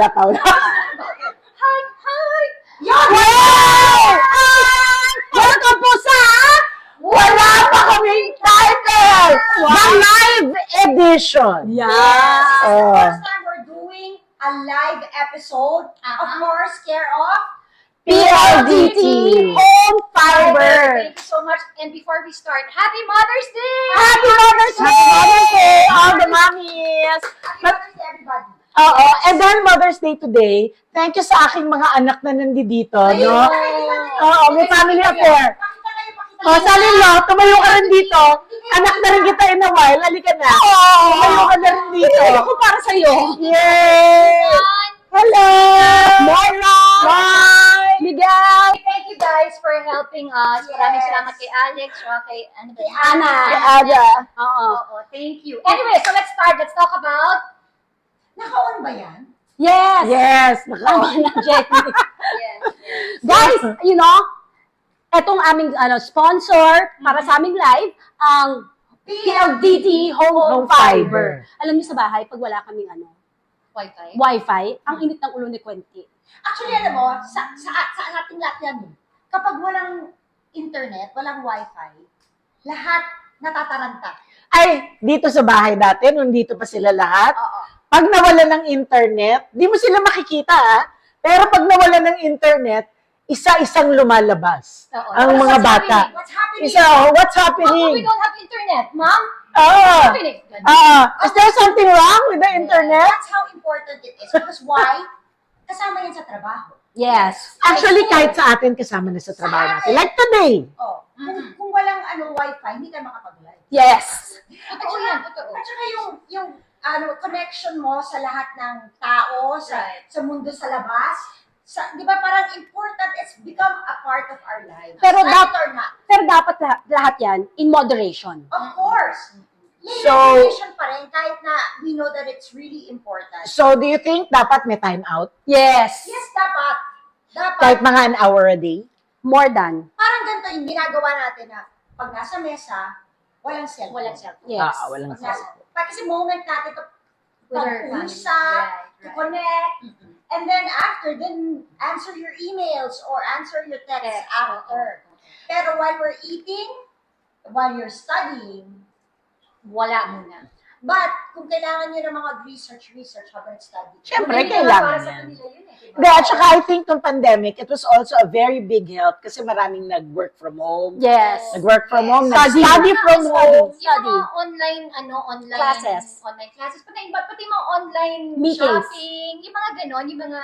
tumatawa. Hi! Yay! Welcome po sa Wala Pa Kaming Title! The live edition. Yes! Oh. First time we're doing a live episode, of course, care of PLDT Home Fiber. Thank you so much. And before we start, Happy Mother's Day! Happy Mother's Day! Happy Mother's Day, all the mommies. Happy Mother's Day, everybody. Oo, and then Mother's Day today, thank you sa aking mga anak na nandito, no? Oo, may family affair. Pakita kayo, pakita O, Salilo, tumayo ka rin dito. Anak na rin kita in a while, halika na. Tumayo ka na rin dito. Ako para sa'yo. Yay! Hello! Moira! Bye! Miguel! Thank you guys for helping us. Maraming salamat kay Alex, kay Ana. Kay Ada. Oo, thank you. Anyway, so let's start. Let's talk about... Naka-on ba yan? Yes! Yes! Jenny. Yes. Guys, you know, etong aming sponsor para sa aming live, ang PLDT Home Fiber. Alam niyo sa bahay, pag wala kaming Wi-Fi? Wi-Fi, ang init ng ulo ni Quentin. Actually, alam mo, sa ating lahat yan, kapag walang internet, walang Wi-Fi, lahat natataranta. Ay, dito sa bahay dati, nung dito pa sila lahat, Oo. pag nawala ng internet, di mo sila makikita, pero pag nawala ng internet, isa-isang lumalabas Oo. ang mga bata. What's happening? What's Mom, happening? we don't have internet. Mom, Oo. what's happening? Is there something wrong with the internet? That's how important it is. Because why? Kasama yan sa trabaho. Yes. Actually, kahit sa atin, kasama na sa trabaho natin. Like today. Oh, kung walang Wi-Fi, hindi ka makapag-live. Yes. Totoo yan, totoo. At saka yung connection mo sa lahat ng tao, sa mundo sa labas, di ba parang important, it's become a part of our lives. Pero Like it or not. Pero dapat lahat yan in moderation. Of course. May So- regulation pa rin, kahit na we know that it's really important. So, do you think dapat may time out? Yes. Yes, dapat. Dapat. Kahit mga an hour a day? More than. Parang ganito yung ginagawa natin na pag nasa mesa, walang cellphone. Walang cellphone. Yes. Walang Pag nasa, kasi moment natin to With our pag-usap, family. to connect, and then after, then answer your emails or answer your texts Text, after. Pero while we're eating, while you're studying, wala muna. But, kung kailangan nyo ng mga research habang study. Siyempre, Kung kailangan para sa yan. kanila yun eh, diba? Hindi, at saka I think nung pandemic, it was also a very big help kasi maraming nag-work from home. Yes. Nag-work from home, Study. nag-study from home. Yung mga online Classes. Online classes, pati mga online Meetings. shopping, yung mga ganon, yung mga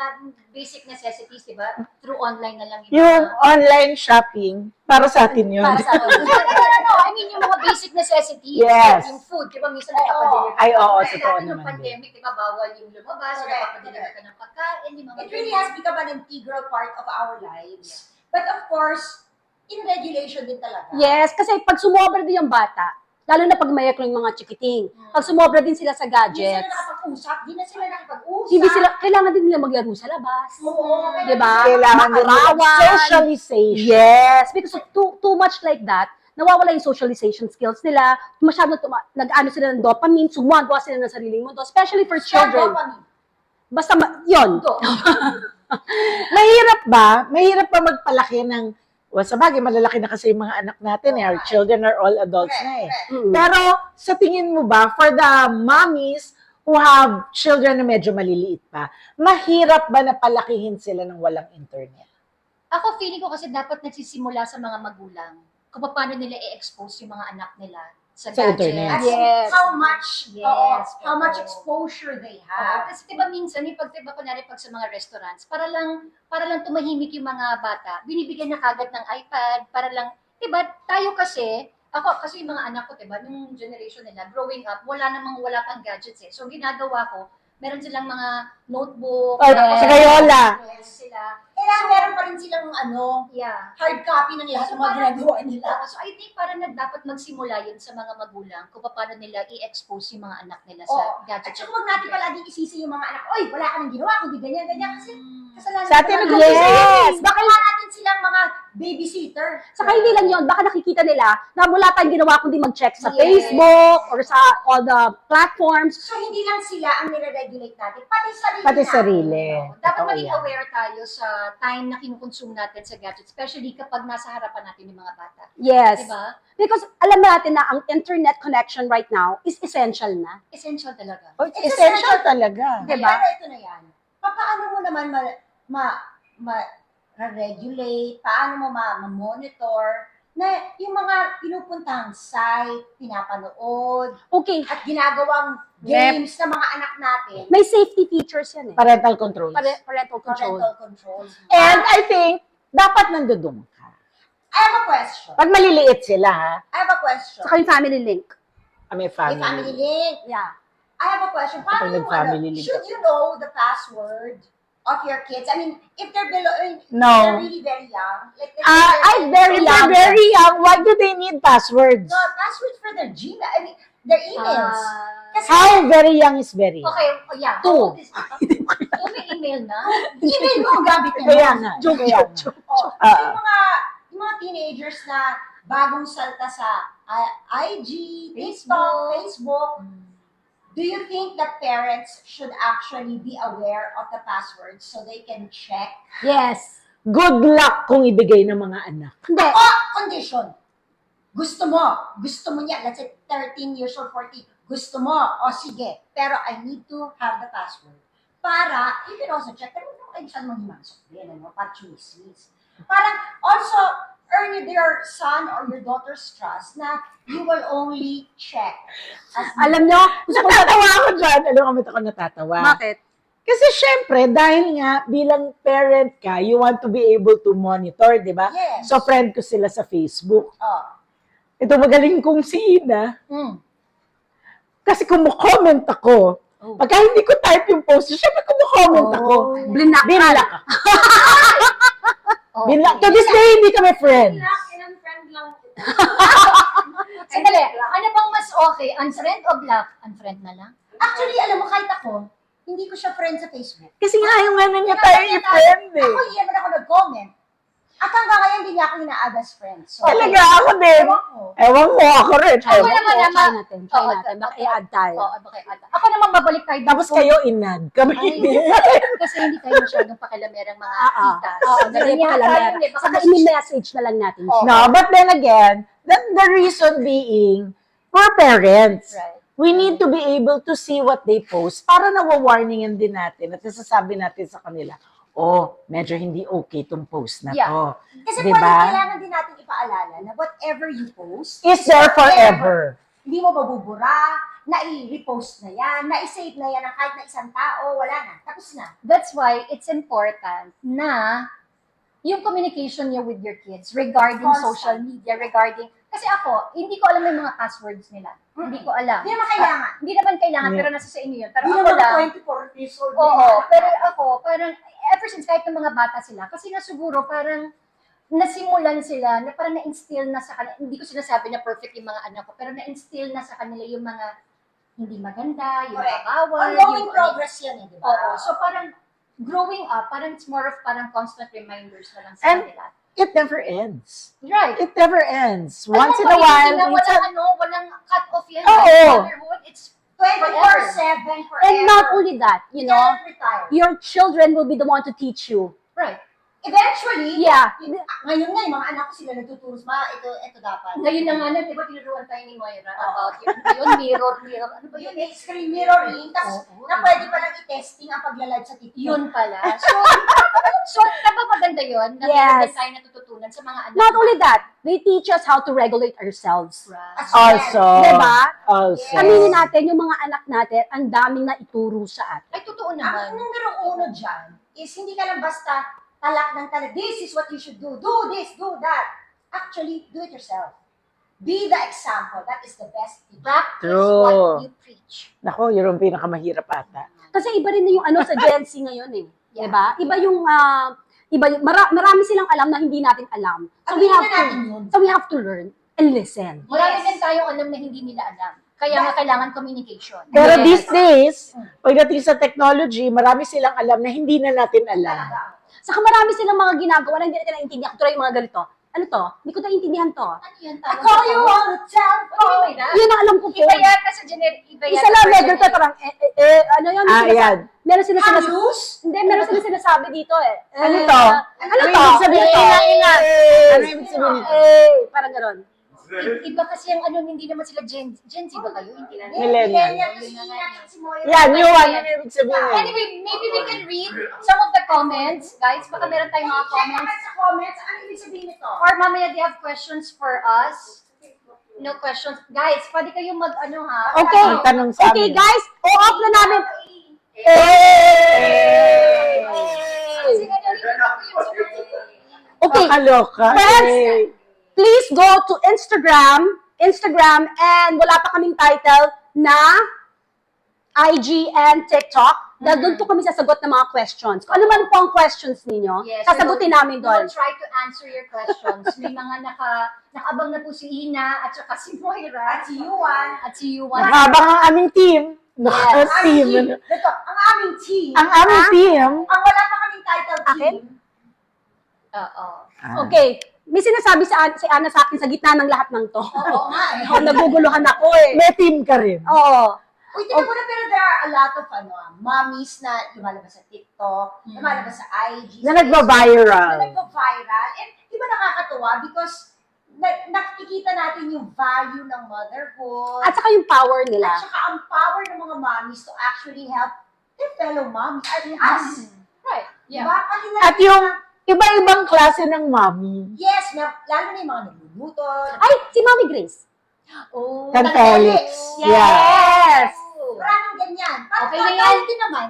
basic necessities, di ba? Through online na lang Yung online shopping, para sa atin yun. Para sa atin. No, I mean, yung mga basic necessities, Yes. yung food, di ba, minsan nakapadeliver. Ay, oo, Kasi totoo dati nung naman pandemic, di ba, bawal yung lumabas, so nakapadeliver ka ng pagkain, yung mga It really has become an integral part of our lives. But of course, in regulation din talaga. Yes, kasi pag sumobra din yung bata, lalo na pag mayroon yung mga chikiting, pag sumobra din sila sa Hindi sila gadgets, nakapag-usap, di na sila nakapag-usap. hindi sila, kailangan din nila maglaro sa labas. Oo. Di ba? Kailangan din ng Makarawan. socialization. Yes, because of too much like that, nawawala yung socialization skills nila, masyadong nag-ano sila ng dopamine, sumagawa sila ng sariling mundo, especially for children. Basta, yun. Mahirap ba magpalaki ng, well, sa bagay, malalaki na kasi yung mga anak natin. Our children are all adults na eh. Mm. Pero sa tingin mo ba, for the mommies who have children na medyo maliliit pa, mahirap ba na palakihin sila ng walang internet? Ako, feeling ko kasi dapat nagsisimula sa mga magulang kung paano nila i-expose yung mga anak nila sa gadgets. internet. Yes. How much, Yes, how much oo. exposure they Oo, have. kasi diba minsan, yung kunwari pag sa mga restaurants, para lang tumahimik yung mga bata, binibigyan na kagad ng iPad, para lang, diba, tayo kasi, ako kasi yung mga anak ko, diba, yung generation nila, growing up, wala pang gadgets eh. So, ginagawa ko, meron silang mga notebook, Or sa Gayola. sila. Kailangan meron pa rin silang Yeah. hard copy ng lahat ng mga ginagawa nila. So, I think parang dapat magsimula yun sa mga magulang kung paano nila i-expose yung mga anak nila sa Oo. At gadgets. saka huwag natin palaging isisi yung mga anak, oy, wala ka nang ginawa, kundi ganyan, ganyan. Kasi kasalanan Sa atin naman nag-uusap natin. yan. Baka natin silang mga babysitter. Saka hindi lang yun, baka nakikita nila na wala tayong ginawa kundi mag-check sa Yes. Facebook or sa all the platforms. So, hindi lang sila ang nire-regulate natin, pati sarili Pati natin. sarili. Dapat Totoo maging yan. aware tayo sa time na kinukonsume natin sa gadgets, especially kapag nasa harapan natin yung mga bata. Yes. Diba? Because alam natin na ang internet connection right now is essential na. Essential talaga. Oh, essential talaga. Diba? Pero ito na yan. Paano mo naman ma-regulate, paano mo ma-monitor na yung mga pinupuntahang site, pinapanood, Okay, at ginagawang games ng mga anak natin, may safety features yan eh. Parental controls. Parental control. parental controls. And I think, dapat nandudong ka. I have a question. Pag maliliit sila, ha? I have a question. Saka yung family link. May May family. family link. Yeah. I have a question. Paano Kapag yung nag-family link should ka. you know the password of your kids? I mean, if they're below, No. they're really very young. Like, let's say I'm very If young. they're Very young. Why do they need passwords? No, password for their Gmail. I mean, their emails. Kasi How very young is very young? Okay, yeah. Two. May email na. email mo ang gamit niya. Kaya nga. Joke, kaya joke, nga. joke. So, yung mga teenagers na bagong salta sa IG, TikTok, Facebook, do you think that parents should actually be aware of the passwords so they can check? Yes. Good luck kung ibigay ng mga anak. Hindi. Condition. Gusto mo niya, let's say 13 years old, 14, gusto mo, o sige, pero I need to have the password. Para, you can also check, pero ano kayo saan maghimasok din, ano, pa-choices. Parang, also, earn your son or your daughter's trust na you will only check. Alam nyo, gusto ko Natatawa ako dyan. Alam mo, ako natatawa. bakit? Kasi syempre, dahil nga, bilang parent ka, you want to be able to monitor, di ba? Yes. So, friend ko sila sa Facebook. Oh. Ito magaling kong si Ina. Kasi kumukomment ako. Oh. Pagka hindi ko type yung post, syempre kumukomment ako. Blinak. Binlock ako. Oh, Binlock. To this day, hindi kami friends. Friend lang kita. Sandali, ano bang mas okay? Unfriend o block? Unfriend na lang? Actually, alam mo, kahit ako, hindi ko siya friend sa Facebook. Kasi nga, yung ano niya tayo i-friend eh. Ako, hindi naman ako nag-comment. At hanggang ngayon, hindi niya ako ina-add as friend. So, Talaga ako din. ewan ko. Ewan mo, ako rin. Try Ewan naman, ko. Try natin. Try Oo, natin. Baka i-add tayo. Oo, bakit ata? Ako naman babalik tayo. Tapos kayo inad. Kami Ay, hindi. kasi hindi tayo masyadong pakilamerang mga titas. Oo, Ganun ganun yata pala yun eh. Baka Saka mas- i-message na lang natin siya. No, but then again, the reason being, we're parents. Right. We need to be able to see what they post para nawawarningan din natin at nasasabi natin sa kanila, oh, medyo hindi okay itong post na Yeah. to. Kasi Diba? kailangan din natin ipaalala na whatever you post, Is there forever. hindi mo mabubura, na-repost na yan, na-save na yan ng kahit na isang tao, wala na, tapos na. That's why it's important na yung communication niyo with your kids regarding Constant. social media, regarding, kasi ako, hindi ko alam yung mga passwords nila. Hindi ko alam. Hindi naman kailangan. Hindi naman kailangan, Yeah. pero nasa sa inyo yun. Pero Hindi ako naman lang, 24 years old. oo, pero ako, parang, ever since kahit ng mga bata sila, kasi nga siguro parang, nasimulan sila, na parang na-instill na sa kanila, hindi ko sinasabi na perfect yung mga anak ko, pero na-instill na sa kanila yung mga hindi maganda, yung Correct. bawal, Ongoing yung progress yan eh, di ba? Oo. So parang growing up, parang it's more of parang constant reminders na lang sa And- kanila. It never ends. Right. It never ends. Alam Once mo in a ba, while, hindi na minsan, walang cut-off yan. Oo. Motherhood, it's 24/7 forever. And not only that, you know, can't retire. your children will be the one to teach you. right. Eventually, Yeah. ngayon nga, yung mga anak ko sila nagtuturo, ito dapat. Ngayon na nga na, di ba, tinuruan tayo ni Moira about yun, mirror, ano ba yun? Yung screen mirroring, tapos Oo. na pwede pa lang i-testing ang pagla-live sa TikTok. Yun pala. So napapaganda yun, na meron Yes. din tayo natututunan sa mga anak. Not only that, they teach us how to regulate ourselves. Right. also, Diba? also, Aminin natin, yung mga anak natin, ang daming na ituro sa atin. Ay, totoo Ang naman. numero uno dyan is hindi ka lang basta talak ng talak. This is what you should do. Do this, do that. Actually, do it yourself. Be the example. That is the best thing. Practice True. what you preach. Nako, yun ang pinakamahirap ata. Kasi iba rin na yung ano sa Gen Z ngayon eh. Yeah. Diba? Iba yung, marami silang alam na hindi natin alam. So we Aminin have na natin to, yun. so we have to learn and listen. Marami Yes. din tayong alam na hindi nila alam. Kaya nga kailangan communication. Pero Yes. these days, pagdating sa technology, marami silang alam na hindi na natin alam. Saka marami silang mga ginagawa na hindi natin naiintindihan. Tulad yung mga ganito. Ano to? Hindi ko naiintindihan to. Ano yun? I call you on the telephone. Yun ang alam ko po. Iba yata sa iba yata. Isa lang, medyo to, parang, ano yun? Ah, yan. Meron sila sinasabi. Halus? Hindi, meron sila sinasabi dito eh. Ano to? Ano Ano to? ibig sabihin to? Ano ibig sabihin nito? Parang gano'n. Iba kasi ang ano, hindi naman sila Gen Z ba kayo? Hindi na. Millennial. Kasi inakit si Moira. Yan, new one. Ano ibig sabihin? Anyway, maybe we can read some of the comments. Guys, baka meron tayong mga Check naman comments. sa comments. Ano ibig sabihin nito? Or mamaya they have questions for us. No questions. Guys, pwede kayong mag-ano ha. Okay. Ang tanong sa Okay, amin. guys, off na namin. Kasi ganyan yung Okay, Kakaloka. Friends, Eh. please go to Instagram, and wala pa kaming title na IG and TikTok. Dahil doon po kami sasagot ng mga questions. Kung ano man po ang questions ninyo, Yes, sasagutin namin we will doon. try to answer your questions. May mga nakaabang na po si Ina at saka si Moira At si Yuan. at si Yuan. Nakabang ang aming team. Team. Ito, ang aming team. Ang aming team. Ang wala pa kaming title team. Akin? Oo. Okay, may sinasabi si Ana sa akin sa gitna ng lahat ng to. Oo nga eh. Naguguluhan ako eh. May team ka rin. Oo. Uy, tingnan mo na, pero there are a lot of mommies na lumalabas sa TikTok, lumalabas sa IG. Na sa nagba-viral. Na nagpa-viral. And di ba nakakatuwa? Because nakikita natin yung value ng motherhood. At saka yung power At nila. saka ang power ng mga mommies to actually help their fellow mommies. At us. Right. Diba? Yeah. Kasi At yung iba-ibang klase ng mommy. yes, lalo na yung mga nagluluto. Ay, si Mami Grace. Oh. Kan Felix. Yeah. Yes! Maraming ganyan. Parang Okay na yan. tayo din naman.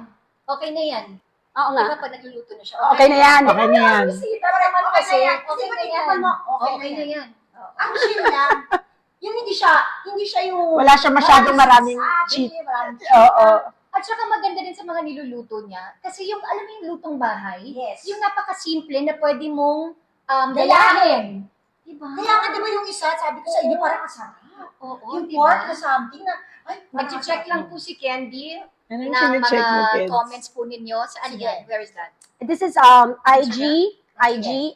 Okay na yan. Oo nga. Diba pag nagluluto na siya? Okay na yan. Okay na yan. Pero naman kasi, Okay na yan. okay na Kasi yan. pag mo, Okay na yan. Oo. Ang chill lang. Yung hindi siya yung... Wala siya masyadong maraming cheat. Maraming cheat. Oo. At saka maganda din sa mga niluluto niya. Kasi yung, alam mo yung lutong bahay, Yes. yung napakasimple na pwede mong Gayahin. gayahin. Diba? Kaya nga, di ba yung isa, sabi ko sa inyo, parang ang sarap. Oo, Yung diba? pork na something na, ay, Nag-check lang po si Candy Ano yung na sinicheck mo, mga kids? comments po ninyo. Saan Sige. yan? Where is that? This is IG,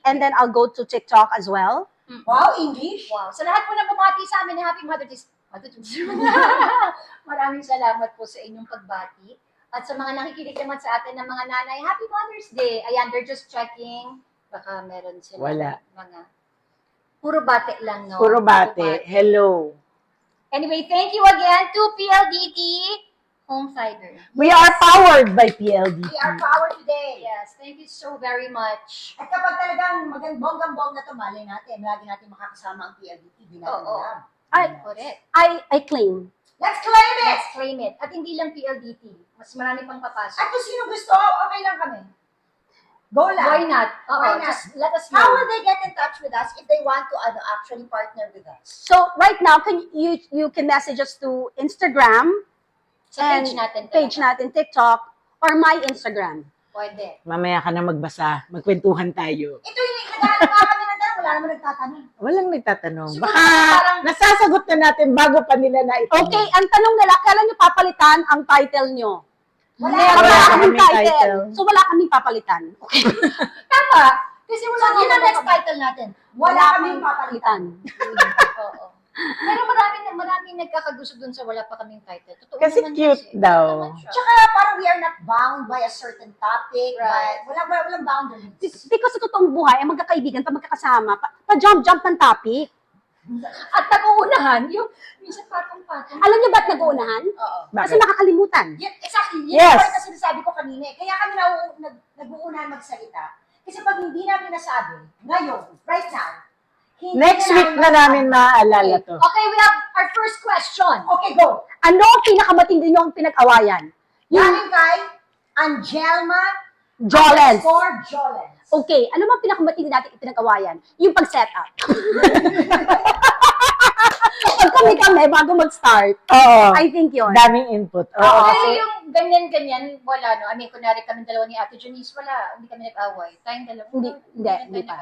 and then I'll go to TikTok as well. Wow, English. Wow. Sa lahat po na bumati sa amin, Happy Mother's Day. Maraming salamat po sa inyong pagbati. At sa mga nakikinig naman sa atin ng mga nanay, Happy Mother's Day. Ayan, they're just checking. Baka meron sila Wala. mga... Puro bate lang, no? Puro bate. Hello. Anyway, thank you again to PLDT Home Fiber. We are powered by PLDT. We are powered today. Yes, thank you so very much. At kapag talagang bonggang-bongga to, malay natin, lagi natin makakasama ang PLDT. Di natin Oo. alam. Correct. I claim. Let's claim it! Let's claim it. At hindi lang PLDT. Mas marami pang papasok. At kung sino gusto, okay lang kami. Go lang. Why not? Oo, Why not? just let us How know. will they get in touch with us if they want to actually partner with us? So right now, you can message us to Instagram, Sa page natin. TikTok, or my Instagram. Pwede. Mamaya ka na magbasa. Magkwentuhan tayo. Ito yung naghahanap nga kami ng tanong, wala naman nagtatanong. Walang nagtatanong. Siguro Baka parang- nasasagot na natin bago pa nila na ito. Okay, ang tanong nila, kailan nyo papalitan ang title nyo? Wala. Wala kaming kaming title. title. So wala kaming papalitan. Okay. Tama. Kasi wala So, yun ang naman next title natin. Wala kaming papalitan. Oo. Pero maraming nagkakagusto dun sa wala pa kaming title. Totoo Kasi naman cute kasi. daw. Cute naman siya. Tsaka parang we are not bound by a certain topic. Right. Walang boundaries. Because sa totoong buhay, ang magkakaibigan, pag magkakasama, pa-jump ng topic. At nag-uunahan, yung minsan patong-patong. Alam niyo ba't nag-uunahan? Oo. Kasi Bakit? nakakalimutan. Exactly. Yun Yes. yung kasi sinasabi ko kanina. Kaya kami nag-uunahan magsalita. Kasi pag hindi namin nasabi, ngayon, right now, hindi Next week na namin maaalala to. Okay, we have our first question. Okay, go. Ano ang pinakamatindi niyo ang pinag-awayan? Yung Galing kay Angelma Jolens. Jolens. Okay, ano bang pinakamatindi natin pinag-awayan? Yung pag-set up. Pag kami bago mag-start, Oo. I think yun. Daming input. Oo. Oo. Pero Kasi yung ganyan-ganyan, wala, no? I mean, kunwari kami dalawa ni Ate Janice, wala. Hindi kami nag-away. Tayong dalawa. Hindi pa.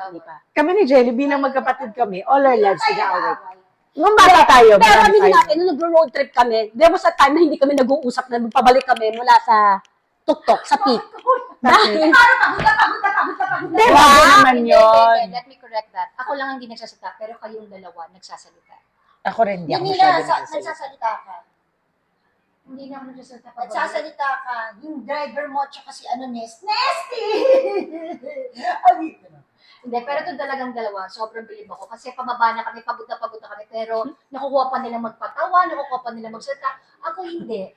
kami ni Jelly, bilang magkapatid kami, all our lives nag-aaway. Nung bata tayo, Pero marami aminin tayo. natin, nung nag-road trip kami, there was a time na hindi kami nag-uusap na pabalik kami mula sa tuktok sa peak. Bakit? Parang pagod na. Diba? Grabe naman Hindi, yun. hindi. Let me correct that. Ako lang ang hindi nagsasalita, pero kayong dalawa nagsasalita. Ako rin, hindi ako Hindi masyado na, nagsasalita. nagsasalita ka. Hindi na ako nagsasalita pa. Nagsasalita ka. Yung driver mo, tsaka si Nesty! Awit na. Hindi, pero ito talagang dalawa, sobrang bilib ako. Kasi pamaba na kami, pagod na kami, pero nakukuha pa nila magpatawa, nakukuha pa nila magsalita. Ako hindi.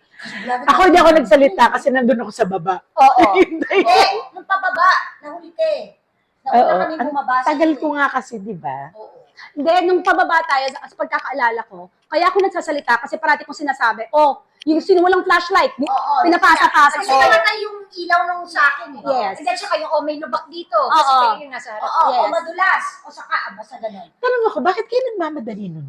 Ako hindi ako nagsalita kasi nandun ako sa baba. Oo. Hindi, nung pababa, nahuli ka eh. Oo. Nauna kami bumaba sa Tagal iyo ko eh. nga kasi, di ba? Oo. Hindi, nung pababa tayo, sa pagkakaalala ko, kaya ako nagsasalita kasi parati kong sinasabi, yung sinuwalang flashlight, Oo. pinapasa-pasa Kasi ko. naman yung ilaw nung sa akin eh. Yes. And then, saka yung, may lubak dito. Kasi Oo. kayo yung nasa harap. Oo, Yes. o madulas. O saka, basta ganun. Tanong ako, bakit kayo nagmamadali nun?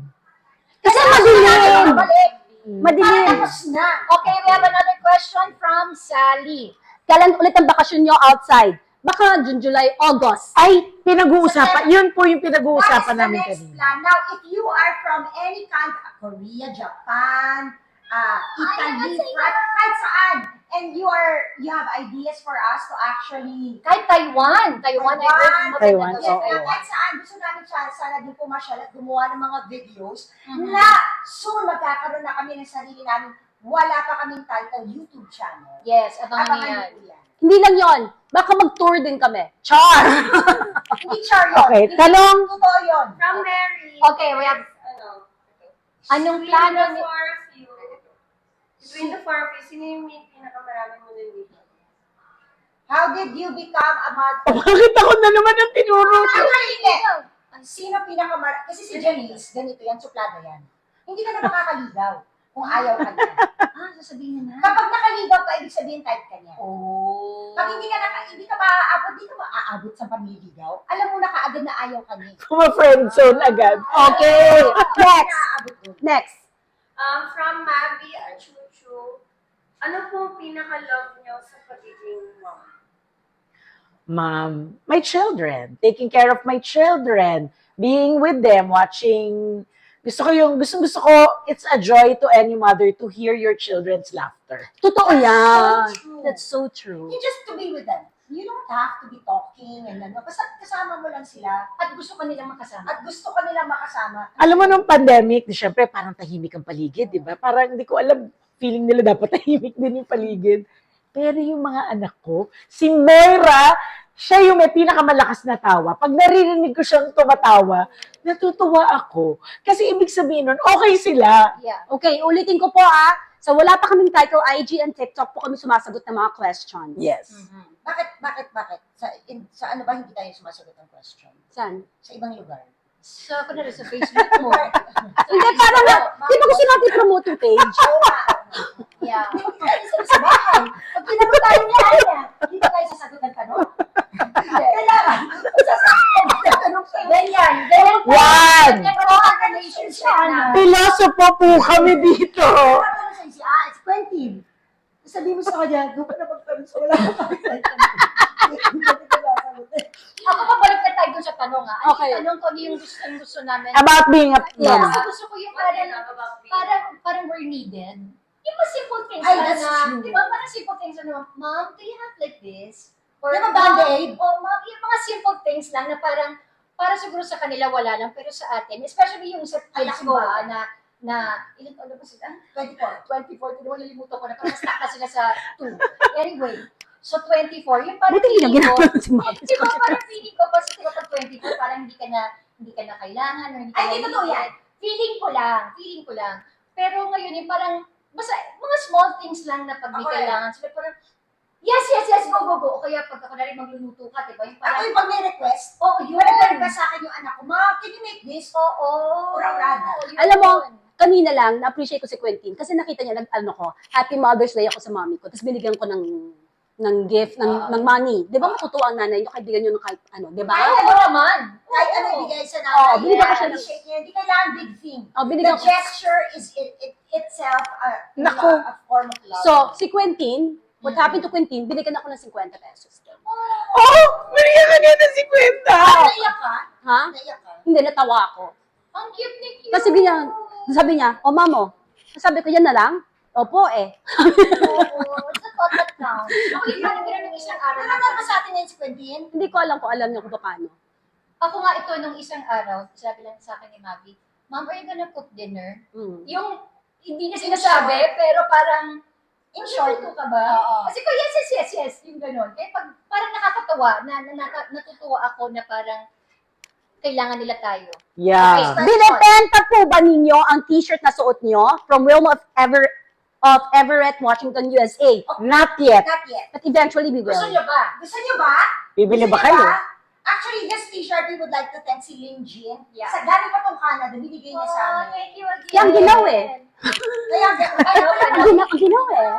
Kasi madilim! Balik. Madilim! Tapos na. Okay, we have another question from Sally. Kailan ulit ang bakasyon nyo outside? Baka June, July, August. Ay, pinag-uusapan. Yun po yung pinag-uusapan That is the namin next kanina. plan. Now, if you are from any country, Korea, Japan, Italy, France, kahit saan, and you have ideas for us to actually Kahit Taiwan. Taiwan. Taiwan, Yes, oo. kahit saan, gusto namin sana din pumasyal at gumawa ng mga videos Mhm. na soon magkakaroon na kami ng sarili namin. Wala pa kaming title YouTube channel. Yes, abangan niyo Abangan yan. niyo yan. Hindi lang yon. Baka mag-tour din kami. Char! Hindi char yun. Okay, Hindi tanong. totoo yun. From Mary. Okay, we have, anong plano Between ni... the four of you, between the four of you, sino yung may pinakamaraming mo dito? How did you become a mother? Bakit ako na naman ang tinuro? Hindi. Sino kasi si Janice, ganito yan, suplada yan. Hindi ka na makakaligaw kung ayaw ka niya. Sasabihin na. Kapag nakaligaw ka, ibig sabihin type ka niya. Oh. Pag hindi ka maaabot sa panliligaw, alam mo na kaagad na ayaw ka niya. Puma-friendzone agad. Okay, next. Naaabot mo. Next. From Mavi Achuchu, ano pong pinaka-love niyo sa pagiging mom? Mom, my children, taking care of my children, being with them, watching. Gusto ko, it's a joy to any mother to hear your children's laughter. Totoo yan. so true. That's so true. You just to be with them. You don't have to be talking and ano. Basta kasama mo lang sila At gusto ka nilang makasama. at gusto ka nilang makasama. Alam mo, nung pandemic, di syempre, parang tahimik ang paligid, di ba? Parang hindi ko alam, feeling nila dapat tahimik din yung paligid. Pero yung mga anak ko, si Moira, siya yung may pinakamalakas na tawa. Pag naririnig ko siyang tumatawa, natutuwa ako. Kasi ibig sabihin nun, okay sila. Yeah. Okay, ulitin ko po So wala pa kaming title, IG and TikTok po kami sumasagot ng mga questions. Yes. Bakit? Sa ano ba hindi tayo sumasagot ng question? Saan? Sa ibang lugar. So, ako na rin sa Facebook mo. Hindi, parang, di ba gusto natin promote yung page? Oo nga. Yeah. Hindi mo tayo sa bahay. Pag tinanong tayo niya, hindi ba tayo sasagot ng tanong? Kailangan. Sasagot ng tanong sa'yo. Ganyan. Yan! Ganyan po ang relationship na. Pilosopo po kami dito. Tatanong sa'yo si it's Quentin. Sabi mo sa kanya, doon ka na pagtanong sa wala ka pa. Ako pabalik na tayo dun sa tanong ha. Ano Okay. yung tanong ko, ano yung gusto namin? About being a Yes. mom. Ako gusto ko yung parang we're needed. Yung mga simple things Ay, lang that's na, true. di ba, parang simple things na, Mom, do you have like this? Or, Di ba Band-Aid? Mom, yung mga simple things lang na parang, para siguro sa kanila wala lang, pero sa atin, especially yung sa Ay, kids laking ko bagay. na ilan taon na ba sila? 24. 24, kung nalimutan ko na, parang stuck na sila sa 2. Anyway, so 24, yung parang Buti hindi na feeling ko, ginagawa si Mami. di ba parang feeling ko, kasi di ba pag 24, parang hindi ka na kailangan, or hindi ka Ay, na di totoo yan. Feeling ko lang. Pero ngayon, yung parang, basta, mga small things lang na pag may Ako rin. kailangan, sila parang, yes, go. O kaya pag ako na rin magluluto ka, di ba? Yung Ako parang, yung pag may request, oh, yun. wala sa akin yung anak ko, Ma, can you make this? Oo. Ura-urada. Yun. Alam mo, kanina lang, na-appreciate ko si Quentin kasi nakita niya, Happy Mother's Day ako sa mami ko. Tapos binigyan ko ng gift, ng money. Di ba matutuwa ang nanay niyo, kaibigan niyo ng kahit ano, di ba? Ay, ano naman? Kahit ano Oo. ibigay sa Oo, nanay, binigyan ko siya ng- appreciate niya, hindi kailangan big thing. Oh, The binigyan ko. gesture is itself Naku. a form of love. So, si Quentin, what happened to Quentin, binigyan ako ng 50 pesos. Oh, binigyan ka niya ng 50. Naiyak ka? Ha? Naiyak ka? Hindi, natawa ako. Ang cute ni cute. Kasi sabi niya, oh mamo, sabi ko, yan na lang. Opo eh. Oo, it's a thought that counts. Ako yung parang gano'n ng isang araw. Nanonood ba sa atin ngayon si Quentin? Hindi ko alam kung alam niyo kung paano. Ako nga ito nung isang araw, sabi lang sa akin ni Mavi, Ma'am, are you gonna cook dinner? Mm. Yung hindi na sinasabi, pero parang, In short, ka ba? Oo. Kasi ko, yes, yung gano'n. Kaya pag, parang nakakatawa, natutuwa ako na parang, kailangan nila tayo. Yeah. Okay. Binibenta po ba ninyo ang t-shirt na suot nyo from Realm of Everett, Washington, USA? Not yet. not yet. But eventually we will. Gusto nyo ba? Gusto niyo ba? Bibili Gusto ba niyo kayo? Actually, this t-shirt, we would like to thank si Lin Jean. Yeah. Sa galing pa tong Canada, binigay niya sa amin. Thank you again. Yang ginaw eh. Kaya, Ang ginaw eh.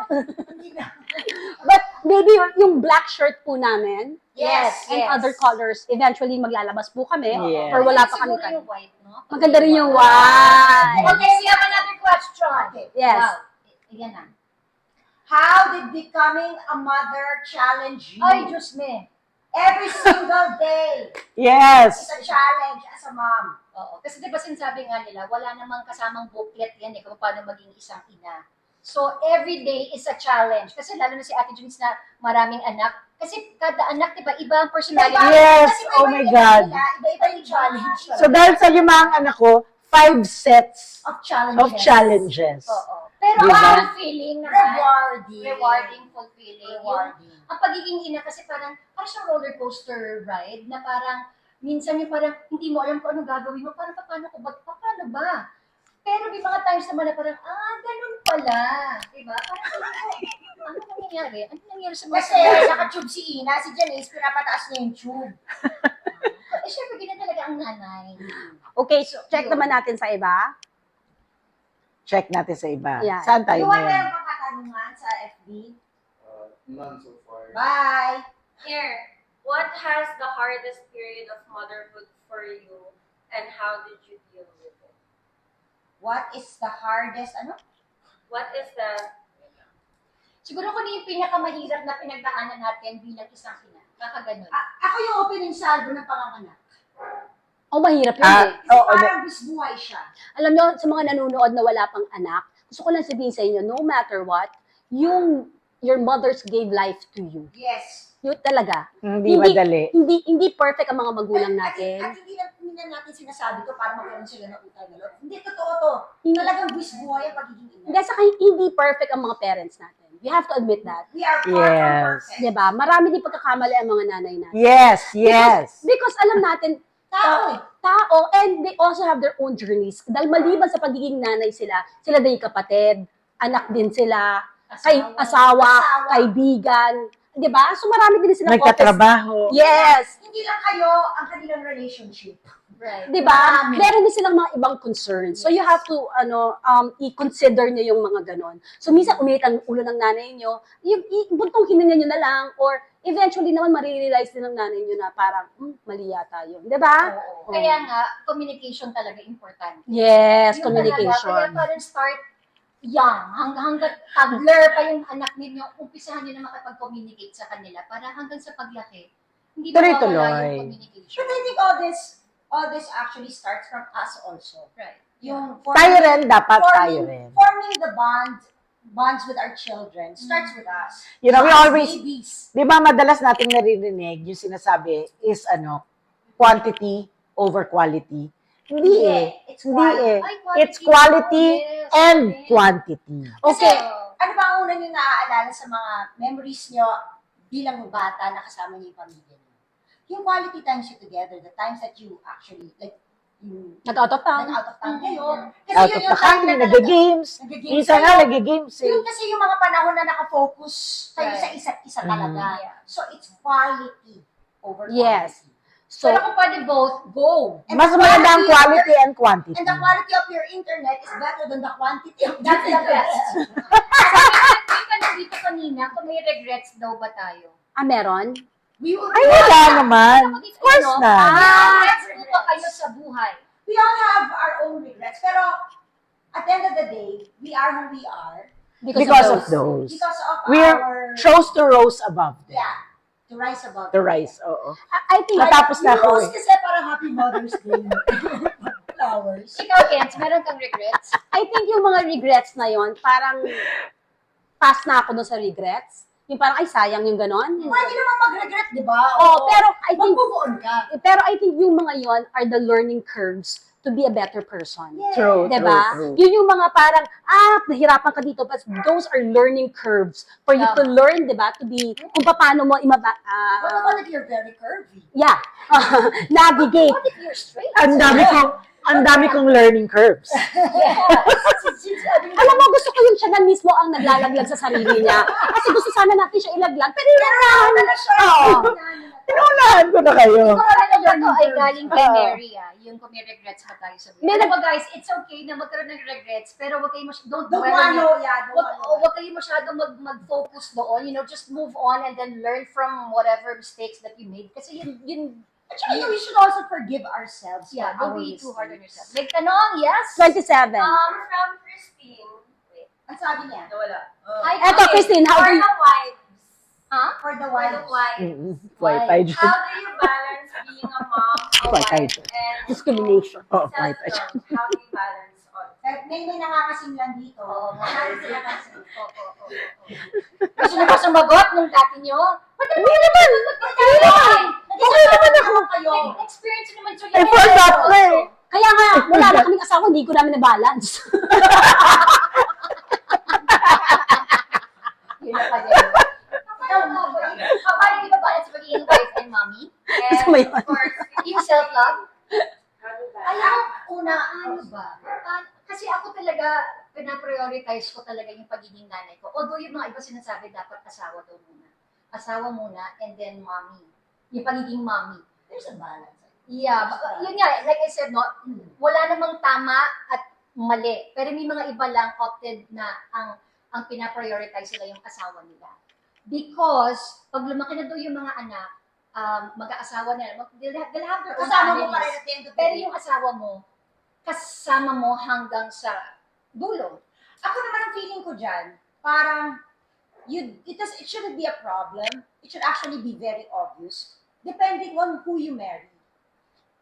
But maybe yung black shirt po namin yes, and other colors, eventually maglalabas po kami. Yes. Or wala pa kami Siguro kan. yung white, no? Maganda rin yung white. Okay, we have another question. Okay. Yes. Wow. Ayan na. How did becoming a mother challenge you? Ay, Diyos me. Every single day, Yes. it's a challenge as a mom. Oo. Kasi di ba sinasabi nga nila, wala namang kasamang booklet yan kung paano maging isang ina. So, every day is a challenge. Kasi lalo na si Ate Junice na maraming anak. Kasi kada anak, di ba, iba ang personality. Yes. Kasi Oh my God. Iba-iba yung challenge. So dahil sa limang anak ko, 5 sets of challenges. of challenges. Oo. Pero Diba? ang feeling naman, Rewarding. fulfilling. Rewarding. Ang pagiging ina kasi parang siyang roller coaster ride na parang minsan yung parang hindi mo alam kung anong gagawin mo, parang paano ba? Pero may mga times naman na parang, ganun pala. Diba? Parang, ano nangyayari? Ano nangyayari sa mga Kasi naka-tube si Ina, si Janice, pinapataas niya yung tube. syempre, ganyan talaga ang nanay. Okay, check yun. naman natin sa iba. Check natin sa iba. Yeah. Saan tayo Luwan, ngayon? meron kang katanungan sa FB? None so far. Bye! Here, what has the hardest period of motherhood for you and how did you deal with it? What is the hardest, What is the Siguro kung yung pinakamahirap na pinagdaanan natin bilang isang ina. Kakaganon. Ako yung opening salvo ng panganganak. Oh, mahirap yun Ah, eh. Kasi Oo, parang bisbuhay siya. Alam nyo, sa mga nanonood na wala pang anak, gusto ko lang sabihin sa inyo, no matter what, your mothers gave life to you. Yes. Yun talaga. Hindi madali. Hindi perfect ang mga magulang At natin. hindi lang natin sinasabi to para magkaroon sila ng utang na loob. Hindi, totoo to. Talagang bisbuhay ang pagiging ina. Hindi, saka hindi perfect ang mga parents natin. We have to admit that. We are far from Yes. perfect. Diba? Marami din pagkakamali ang mga nanay natin. Yes, yes. Because alam natin, Tao eh. tao, and they also have their own journeys. Dahil maliban sa pagiging nanay sila din yung kapatid, anak din sila, asawa, kaibigan. Diba? So marami din sila Nagkatrabaho. Yes. Hindi lang kayo ang kanilang relationship. Right. Di ba? Meron din silang mga ibang concerns. So you have to i-consider niyo yung mga ganon. So minsan umiit ang ulo ng nanay niyo, buntong hininga niyo na lang or eventually naman marirealize din ng nanay niyo na parang mali yata yun. Di ba? Oo. Kaya nga, communication talaga important. Yes, Yun communication. Talaga, kaya parang start young, hanggang toddler pa yung anak ninyo, umpisahan niyo na makapag-communicate sa kanila para hanggang sa paglaki, hindi Tuloy-tuloy. mawawala yung communication. But I think all this actually starts from us also. Right. Yung Tayo rin, dapat tayo rin. forming the bonds with our children starts with us. You know, we As always, babies. di ba madalas nating naririnig, yung sinasabi is quantity over quality. Hindi eh. It's Hindi quality. eh. Ay, It's quality yes. and Okay. quantity. Kasi, Okay. ano ba ang una nyo naaalala sa mga memories nyo bilang bata na kasama niyo yung pamilya niyo? Yung quality times you together, the times that you actually, like, you Nag-out of town. nag-out of town kayo. Kasi Out yun of yung the time country, na nag-games. nag-games Minsan kayo. nga, nag-games eh. Yun kasi yung mga panahon na nakafocus kayo Right. sa isa't isa talaga. Yeah. So, it's quality over Yes. quantity. So, Pero kung pwede both, go. And Mas the maganda ang quality quality and quantity. And the quality of your internet is better than the quantity of That's the your best. internet. Sabi ka nandito kanina, kung may regrets daw ba tayo? meron? We will Ay, wala naman. Of course not. Regrets po ba kayo sa buhay? We all have our own regrets. Pero, at the end of the day, we are who we are Because of those. because of We're our... chose to rose above them. Yeah. To rise above. To rise, oo. I think, Natapos na ako Yung eh. kasi parang Happy Mother's Day. flowers. Ikaw, Kens, meron kang regrets? I think yung mga regrets na yon, parang pass na ako dun sa regrets. Yung parang, ay, sayang yung ganon. Pwede naman mag-regret, di ba? Oh, pero I think, Mag-move on ka. pero I think yung mga yon are the learning curves to be a better person. Yes. True, Diba? true. Yun yung mga parang, nahirapan ka dito, but those are learning curves for you to learn, diba? To be, kung paano mo What about if you're very curvy? navigate. What if you're straight? Ang dami kong learning curves. Alam mo, gusto ko yung siya na mismo ang naglalaglag sa sarili niya. Kasi gusto sana natin siya ilaglag, pero yung na siya. Tinunahan ko na kayo. Ito ay galing kay Mary, yung kung may regrets ba tayo sabihin. May Alam mo guys, it's okay na magkaroon ng regrets, pero wag kayo don't Don't dwell on it. wano, yeah. Don't wano. Wag kayo masyadong mag-focus doon, just move on and then learn from whatever mistakes that you made. Kasi yun Actually, we should also forgive ourselves. yeah, for don't our be too hard on mistakes. yourself. May tanong, yes? 27. From Christine. Wait, Ang sabi niya, nawala. Hi, Eto, Christine, how For do you... the wives. Huh? for the For the wives. wives. Why tayo dyan? How do you balance being a mom, a Why tayo wife, dyan? and Discrimination. Oo, why tayo dyan? self-love? How do you balance all? May nakakasing lang dito. Oo, Marami sila kasi. Gusto niyo ba sumagot nung dati niyo? Hindi naman. Okay naman ako kayo. Experience naman so I forgot na eh. Kaya nga, wala na kaming asawa, hindi ko namin na-balance. Yun na pala yun. Paano yung balance sa pagiging wife and mommy? Gusto mo And yun? of course, Yung self-love? how do that? Alam, ano ba? Kasi ako talaga, pinaprioritize ko talaga yung pagiging nanay ko. Although yung mga iba sinasabi, dapat asawa daw muna. Asawa muna, and then mommy. Yung pagiging mommy. There's a balance. Yeah, yun nga, like I said, no, wala namang tama at mali. Pero may mga iba lang opted na ang pinaprioritize nila yung asawa nila. Because, pag lumaki na daw yung mga anak, mag-aasawa na, they'll have their own Kasama mo pa rin families. at the end of the Pero day. yung asawa mo, kasama mo hanggang sa dulo. Ako naman ang feeling ko dyan, parang, it shouldn't be a problem. It should actually be very obvious, depending on who you marry.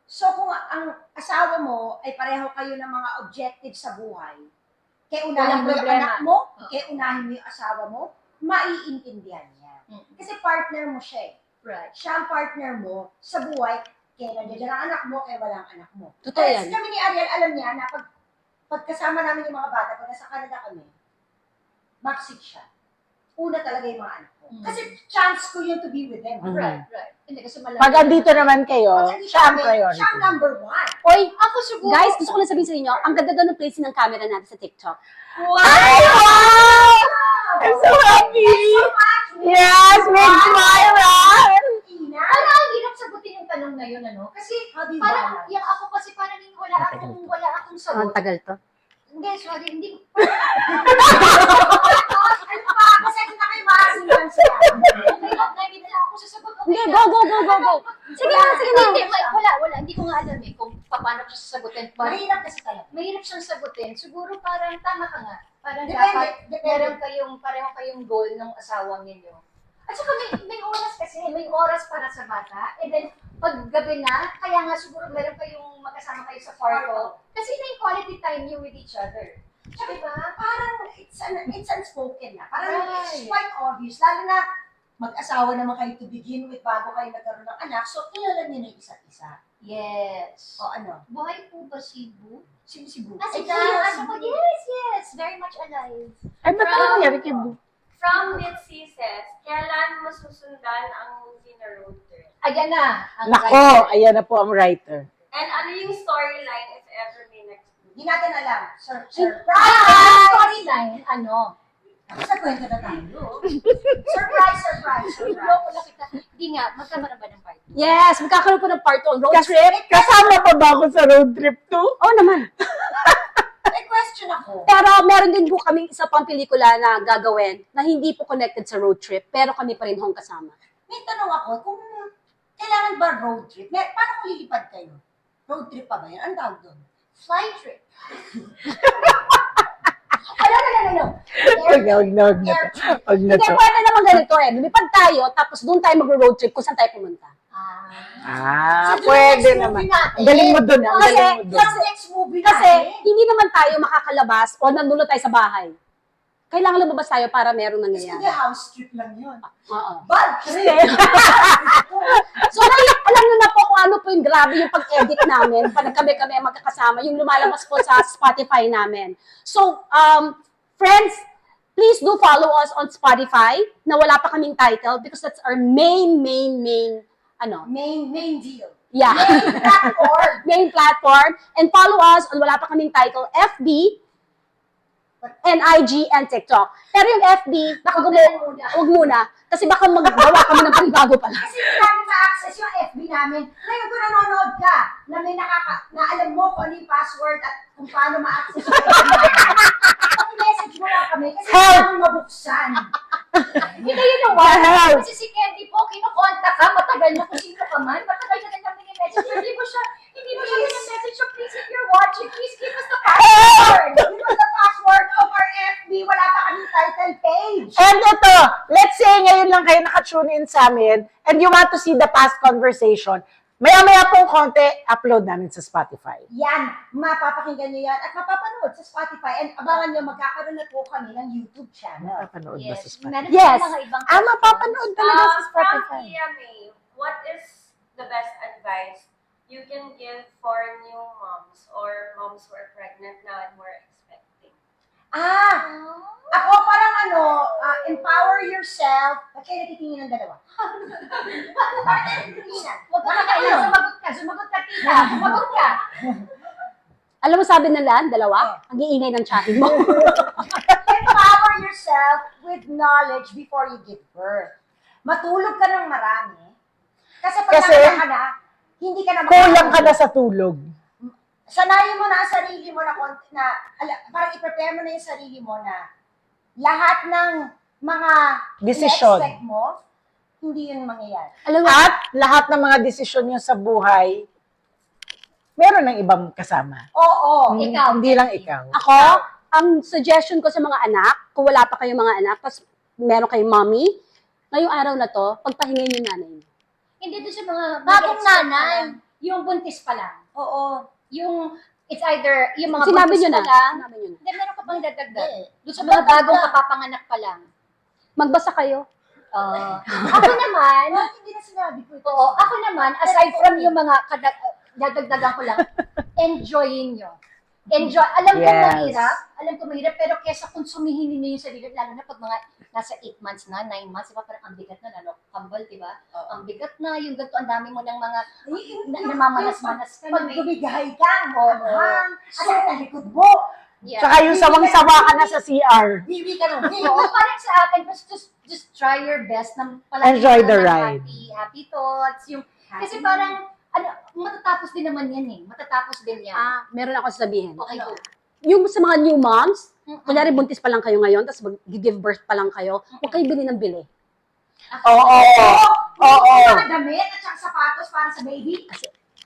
So kung ang asawa mo ay pareho kayo ng mga objective sa buhay, kaya unahin Walang mo yung problema. anak mo, kaya unahin mo yung asawa mo, maiintindihan niya. Mm. Kasi partner mo siya eh. Right. Siya ang partner mo sa buhay, kaya nandiyan ang anak mo, kaya walang anak mo. Totoo Kaya yan. kami ni Ariel, alam niya na pagkasama namin yung mga bata, pag nasa Canada kami, backseat siya. Una talaga yung mga anak ko. Mm. Kasi chance ko yun to be with them. Mm. Right, right. Hindi kasi malamang. Pag andito naman kayo, Pag nandito siya ang kami, priority. Siya ang number one. Oy, Ako siguro. guys, gusto ko lang sabihin sa inyo, ang ganda daw ng placing ng camera natin sa TikTok. Ay, wow! I'm so happy! Yes, Miss Myra! Ina, Parang ang hirap sagutin yung tanong na yun, ano? Kasi how do you parang, balance? yung ako kasi parang wala akong Ang sagot. tagal to. Hindi, sorry, hindi. Ano pa? Kasi kita kayo makasilan siya. Hindi na lang ako sasagot. Okay Hindi, na. go. Sige na, sige na. Hindi, wala. Hindi ko nga alam eh kung paano ko siya sasagutin. Mahirap kasi talaga. Mahirap siyang sagutin. Siguro parang tama ka nga. Parang Depende, dapat depende. pareho kayong goal ng asawa ninyo. At saka may oras kasi, may oras para sa bata. And then, pag gabi na, kaya nga siguro meron kayong magkasama kayo sa kwarto. Kasi na yung quality time you with each other. Diba? Parang it's unspoken na. Parang it's Right. quite obvious. Lalo na mag-asawa naman kayo to begin with bago kayo nagkaroon ng anak. So, kilala niyo na yung isa't isa. Yes. O ano? Buhay po ba si Bu? Sino si Bu? Ah, si Bu, Ay, yung si aso ko. Bu. Yes. Very much alive. Ay, ba't ano nangyari kay Bu? From Mitzi says, kailan masusundan ang movie na Road Trip? Ayan na. Ang Nako, ayan na po ang writer. And ano yung storyline if ever may next movie? Hindi natin alam. Surprise! Ang storyline, ano? Ako sa kwento na tayo. Surprise! Loko na kita. Hindi nga, magkakaroon ba ng party? Yes, magkakaroon po ng part 2 road Kasi, trip. kasama pa ba ako sa road trip to? Oo naman. May question ako. Pero meron din po kaming isa pang pelikula na gagawin na hindi po connected sa road trip, pero kami pa rin hong kasama. May tanong ako, kung kailangan ba road trip? Paano kung lilipad kayo? Road trip pa ba yan? Ano tawag doon? Fly trip. No. Huwag na. Huwag na Hindi, to. pwede naman ganito eh. Lumipad tayo, tapos doon tayo mag-road trip kung saan tayo pumunta. So, Pwede next naman. movie natin. Ang galing mo dun. Ang Kasi- galing mo dun. Sa next movie Kasi natin. hindi naman tayo makakalabas o nandun tayo sa bahay. Kailangan lumabas tayo para merong Kasi nangyayari. house trip lang yun. Oo. Bad trip. So, alam nyo na po kung ano po yung grabe yung pag-edit namin pag kami magkakasama, yung lumalabas po sa Spotify namin. So, friends, please do follow us on Spotify na wala pa kaming title because that's our main, ano, Main deal. yeah, Main platform. main platform. And follow us on wala pa kaming title, FB, and IG, and TikTok. Pero yung FB, baka huwag muna. Kasi baka maggawa kami ng panibago pala. Kasi hindi namin ma-access yung FB namin. Ngayon kung nanonood ka, na may na alam mo kung ano yung password at kung paano ma-access yung FB namin. Pag-message mo lang kami kasi hindi namin mabuksan. Hindi, you know what? Kasi si Candy po, kinukontak ka, matagal na kung sino ka man, matagal na kanyang mini-message. Hindi mo siya mini-message. So please, if you're watching, please give us the password. Give us the password of our FB. Wala pa kaming title page. And ito, let's say ngayon lang kayo nakatune in sa amin and you want to see the past conversation, maya-maya pong konti, upload namin sa Spotify. Yan, mapapakinggan nyo yan at mapapanood sa Spotify. And abangan nyo, magkakaroon na po kami ng YouTube channel. Mapapanood ba sa Yes. Spotify? Meron Yes. pa mga ibang Mapapanood talaga sa From Spotify. Tia May, what is the best advice you can give for new moms or moms who are pregnant now and who are expecting? Ako parang empower yourself. Ba't kayo natitingin ng dalawa? Bakit kayo natitingin? Huwag ka kailangan sumagot ka, tita. Sumagot ka. Alam mo sabi nila, dalawa, ang iingay ng chatting mo. Empower yourself with knowledge before you give birth. Matulog ka ng marami. Kasi pag Kasi, nanganak ka na, hindi ka na Kulang ka na sa tulog. Sanayin mo na ang sarili mo parang i-prepare mo na yung sarili mo na lahat ng mga Desisyon. ina-expect mo, hindi yun mangyayari. Alam mo, At lahat ng mga desisyon nyo sa buhay, meron ng ibang kasama. Oo. Ikaw, Hindi lang Kenzie. ikaw. ako, ang suggestion ko sa mga anak, kung wala pa kayong mga anak, tapos meron kayong mommy, ngayong araw na to, pagpahingin yung nanay niyo. Hindi doon sa mga Bagong mag-expect nanay. pa lang. Yung buntis pa lang. Oo. Yung, it's either, yung mga Sinabi buntis niyo pa na. lang. Sinabi niyo na. Hindi, meron ka pang dadagdag. Hindi. Doon sa mga Dadagdag. bagong kapapanganak pa lang. Magbasa kayo. Ako naman, Bakit hindi na sinabi ko ito? oo, ako naman, aside from yung mga dadagdagan ko lang, enjoyin nyo. Enjoy. Alam ko mahirap, pero kesa konsumihin niyo yung sarili, lalo na pag mga nasa 8 months na, 9 months, diba, parang ang bigat na, kambal, diba? Ang bigat na, yung ganito, ang dami mo ng mga namamanas-manas ka na. Pag May, gumigay ka, Oo. at sa likod mo, yeah. Tsaka yung sawang-sawa ka na sa CR. bibi ka ng bibi. Oo, parang sa akin, just try your best na Enjoy the ride. Happy thoughts. Kasi parang, matatapos din naman yan eh. Matatapos din yan. Meron ako sasabihin. Okay, go. Yung sa mga new moms, Mm-mm. kunyari buntis pa lang kayo ngayon, tapos mag-give birth pa lang kayo, huwag kayo bili ng bili. Oo. Oo. Mga damit at saka sapatos para sa baby.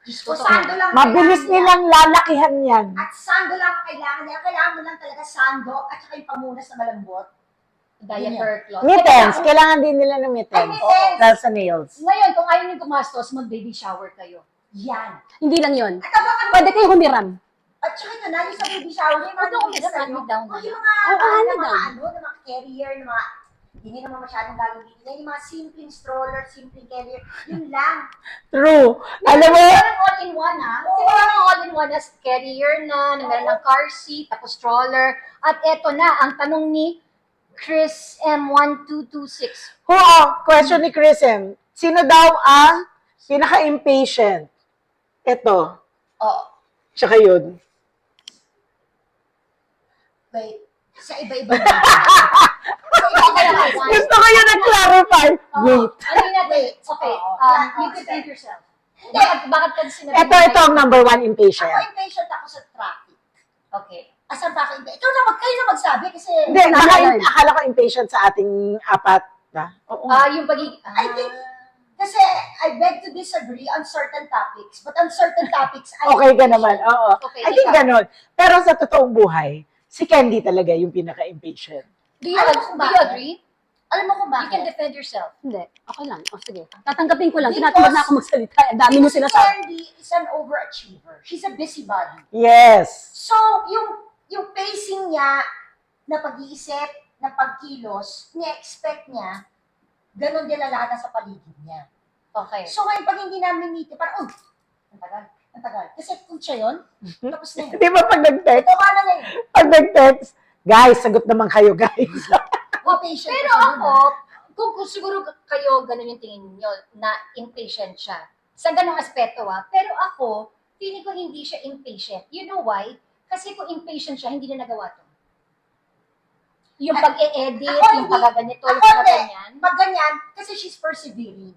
O sando lang Mabilis kailangan niya. nilang lalakihan yan. At sando lang ang kailangan niya. Kailangan mo lang talaga sando at saka yung pamunas na malambot. Diaper cloth. Mittens. Kailangan din nila ng mittens. Ay, mittens. Dahil sa nails. Ngayon, kung ayaw niyo gumastos, mag-baby shower kayo. Yan. Hindi lang yun. At kapag Pwede kayo humiram. at saka ito na, yung sa baby shower, yung mga Huwag kang nilista umiram, nyo. hand-me-down O, na. yung mga, Oo, ng mga carrier, ng mga, hindi naman masyadong gagawin. Yung mga simpleng stroller, simpleng carrier, yun lang. True. Alam mo, Parang all-in-one Di ba yung all-in-one na carrier na meron ng car seat, tapos stroller. At eto na, ang tanong ni Chris M1226. question ni Chris M. Sino daw ang pinaka-impatient? Ito. Oo. Tsaka yun. Wait, sa iba-iba. Sa iba-iba. Gusto ko yun na-clarify. Wait. Ano yun natin? Wait. Okay, Oo. you can think yourself. Bakit ka sinabi? Ito ang number one impatient. Ako impatient ako sa traffic. Okay. Asan pa ako impatient? Kayo na magsabi kasi Hindi, akala ko impatient sa ating apat. Oo. Yung pagiging... I think, kasi I beg to disagree on certain topics, but on certain topics, I Okay ka naman. Oo. Okay, I think ikaw. ganun. Pero sa totoong buhay, si Candy talaga yung pinaka-impatient. Do you agree? Alam mo kung You can bakit? defend yourself. Hindi. Okay lang. O, sige. Tatanggapin ko lang. Because- Tinatamad na ako magsalita. Ang dami mo Si sinasabi. Candy is an overachiever. She's a busybody. Yes. So, yung pacing niya na pag-iisip, na pagkilos, ni-expect niya, ganun din lahat sa paligid niya. Okay. So, ngayon, pag hindi namin meet, parang, ang tagal. Kasi kung siya yun, tapos na yun. Di ba pag nag-text? Gawa na ngayon. Pag nag-text, guys, sagot naman kayo, guys. Be patient. Pero kasi ako, yun, kung siguro kayo ganun yung tingin niyo na impatient siya. Sa ganung aspeto pero ako, feeling ko hindi siya impatient. You know why? Kasi kung impatient siya, hindi na nagawa to. Yung pag-e-edit, Ako yung hindi. pag-ganito, yung Ako hindi. pag-ganyan. Pag ganyan, kasi she's persevering.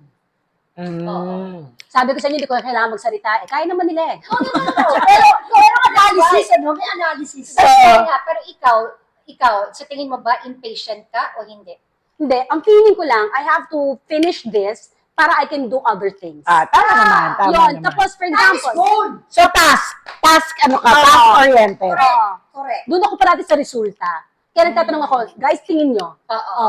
Mm. Sabi ko sa inyo, hindi ko kailangan magsalita. Kaya naman nila eh. Pero analysis, ano? May analysis. Kaya nga, pero ikaw, sa tingin mo ba, impatient ka o hindi? Hindi. Ang feeling ko lang, I have to finish this para I can do other things. Tama naman, tama Yun. naman. Tapos, for That is example, gold. So, task-oriented. Correct. doon ako parati sa resulta. Kaya nagtatanong ako, guys, tingin nyo. Oo.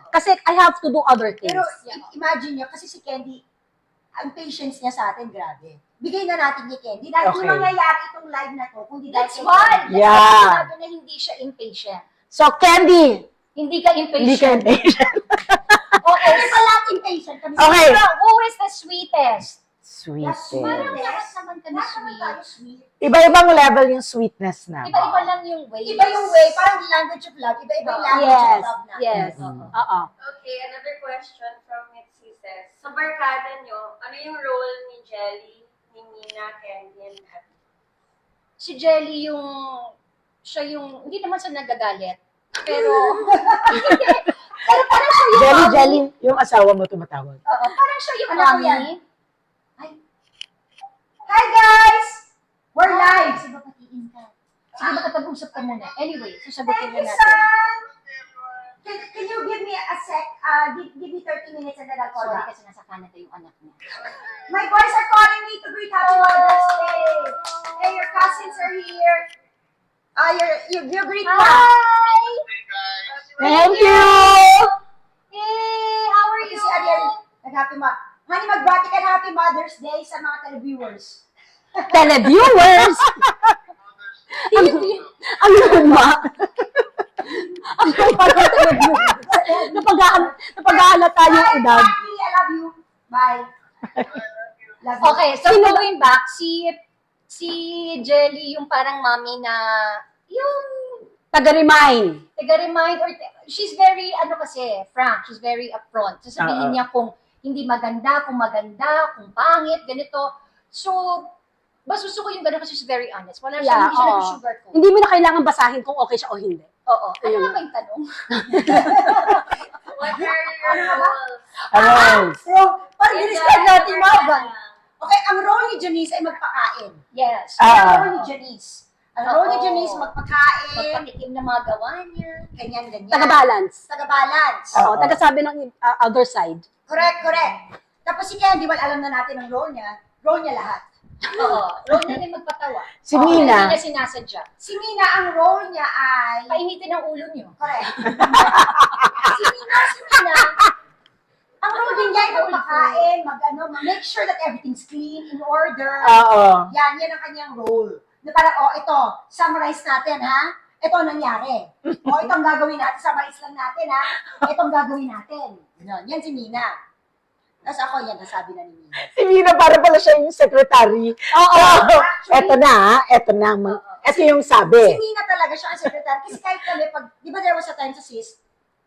Kasi I have to do other things. Pero imagine nyo, kasi si Candy, ang patience niya sa atin, grabe. Bigay na natin ni Candy. Dahil Okay. hindi mangyayari itong live na to, kung di dahil That's kay why. Candy. Yeah. Sinabi na hindi siya impatient. So, Candy, Hindi ka hindi ka impatient. impatient. Okay. Kami pala impatient. Kami Okay. So, who is the sweetest? Sweetest. Parang lahat naman kami Lahat naman sweet. tayo sweet. Iba-ibang level yung sweetness na. Iba-iba lang yung way. Iba yung way, parang language of love. Iba-iba yung language Yes. of love natin. Yes. Mm. Oo. Okay, another question from Mitzi says, sa barkada nyo, ano yung role ni Jelly, ni Mina, Candy, and Abby? Si Jelly siya yung, hindi naman siya nagagalit. Pero, pero parang siya yung Jelly, mommy. Jelly, yung asawa mo tumatawag. Oo, parang siya yung Ano ko yan? mommy. Hi guys! We're live! Sige, babatiin ka. Sige, makapag-usap ka muna. Anyway, sasagutin Thank na you, natin. son! Can you give me a sec? Give me 30 minutes and then I'll call Sorry back. kasi nasa Canada yung anak niya. My boys are calling me to greet Happy Mother's Day. Hey, your cousins are here. You greet them. Hi! Thank you! Hey, how are Kasi you? si Ariel, nag-happy Honey, magbati ka na Happy Mother's Day sa mga televiewers. Televiewers! Ang luma. Ang luma ng televiewers. Napag-aalata yung edad. Happy, I love you. Bye. Love you. Okay, so going back, si Jelly yung parang mommy na, yung Taga-remind. taga-remind, or she's very, frank, she's very upfront. Sasabihin niya kung hindi maganda, kung pangit, ganito. So, mas gusto ko yung gano'n kasi she's very honest. Wala siya, hindi siya oo. nag-sugarcoat. Hindi mo na kailangan basahin kung okay siya o hindi. Oo. Ano Ayun. nga ba yung tanong? What are your roles? Ano? So, parang i-describe natin yung mga ban. Okay, ang role ni Janice ay magpakain. Yes. Ang role ni Janice. Ang role ni Oo. Janice, magpakain, Magpatikim ng mga gawa niya. ganyan. Taga-balance. Taga-balance. Oo, taga-sabi ng other side. Correct. Tapos si Candy, well, alam na natin ang role niya lahat. Oo. Role niya din magpatawa. Si Oo, Mina. Hindi niya sinasadya. Si Mina, ang role niya ay... Painitin ang ulo niyo. Correct. si Mina, ang role din niya ay magpakain, make sure that everything's clean, in order. Oo. Yan ang kanyang role. Na parang, ito, summarize natin, ha? Ito ang nangyari. Ito ang gagawin natin, summarize lang natin, ha? Ito ang gagawin natin. Yan si Mina. Tapos ako, yan, nasabi na ni Mina. Si Mina, para pala siya yung secretary. Oo. Eto na. Ito yung Si sabi. Mina talaga siya ang secretary. Kasi kahit kami, di ba there was a time sa sis,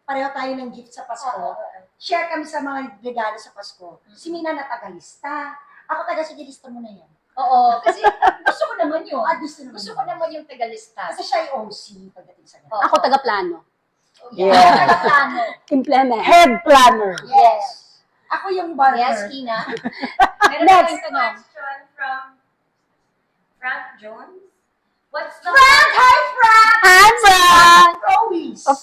pareho tayo ng gift sa Pasko. Share kami sa mga regalo sa Pasko. Si Mina na tagalista. Ako taga-suggilista mo na yan. Oo. Kasi gusto ko naman yun. Gusto naman. Gusto ko naman yung tagalista. Kasi siya yung OC pagdating sa ganun. Oo. Ako taga-plano. Yeah. Plano. Implement. Head planner. Yes. Ako yung barber. Yes, Kina. Meron Next. tayong tanong. Question from Frank Jones. What's the Frank! Hi, Frank! Hi, Frank! Prowies. A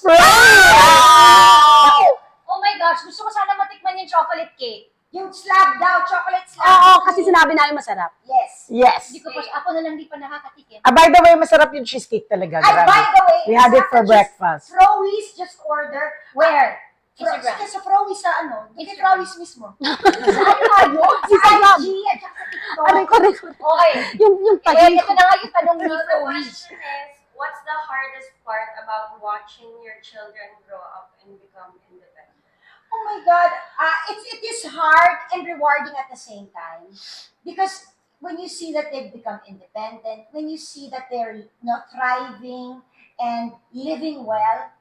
friend! Oh my gosh, gusto ko sana matikman yung chocolate cake. Yung slab daw, chocolate slab. Oo, kasi sinabi namin masarap. Yes. Yes. Hindi ko pa, ako na lang di pa nakakatikim. By the way, masarap yung cheesecake talaga. Ay, by Grabe. the way, We had it it's for not just breakfast. Prowies, just order. Where? Instagram. Sa Frowies sa ano? Hindi Instagram. Frowies mismo. Ano? Sa Instagram. IG at saka sa TikTok. Aray ko. Okay. Yung Eh, pagin ito na nga yung tanong ni So the Chloe. question is, what's the hardest part about watching your children grow up and become independent? Oh my God, it is hard and rewarding at the same time. Because when you see that they've become independent, when you see that they're thriving and living well,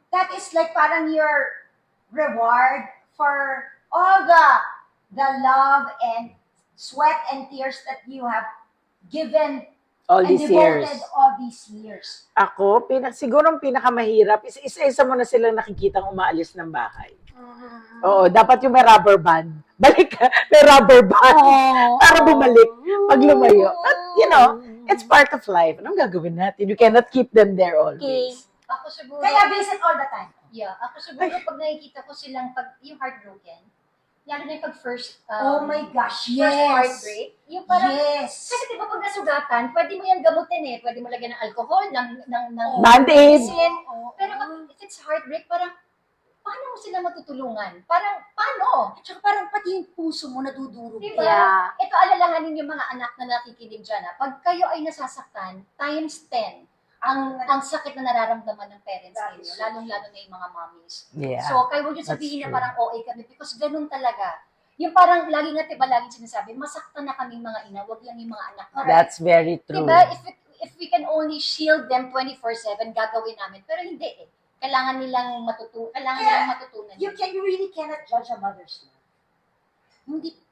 that is like parang your reward for all the love and sweat and tears that you have given All and these devoted years. all these years. Ako, siguro ang pinakamahirap is isa-isa mo na silang nakikitang umaalis ng bahay. Oo, dapat yung may rubber band. Balik ka, may rubber band. Para bumalik pag lumayo. But, you know, it's part of life. Anong gagawin natin? You cannot keep them there always. Ako siguro, Kaya visit all the time. yeah, ako siguro pag nakikita ko silang yung heartbroken, lalo na yung pag first, Oh my gosh, first yes. heartbreak, yung parang, Yes. kasi di ba pag nasugatan, pwede mo yan gamutin eh. Pwede mo lagyan ng alcohol, ng Band-aid. medicine. Pero if it's heartbreak, parang, paano mo sila matutulungan? Parang, paano? Tsaka parang pati yung puso mo nadudurog. Diba? Yeah. Ito, alalahanin yung mga anak na nakikinig dyan. Pag kayo ay nasasaktan, times 10, ang sakit na nararamdaman ng parents That ninyo, is so lalong-lalo na yung mga mommies. Yeah. So, kayo huwag yung That's sabihin na true. parang OA kami because ganun talaga. Yung parang lagi nga, diba, lagi sinasabi, masaktan na kaming mga ina, wag lang yung mga anak namin. That's very true. Diba? If we can only shield them 24/7, gagawin namin. Pero hindi eh. Kailangan nilang matutunan. You really cannot judge a mother's love.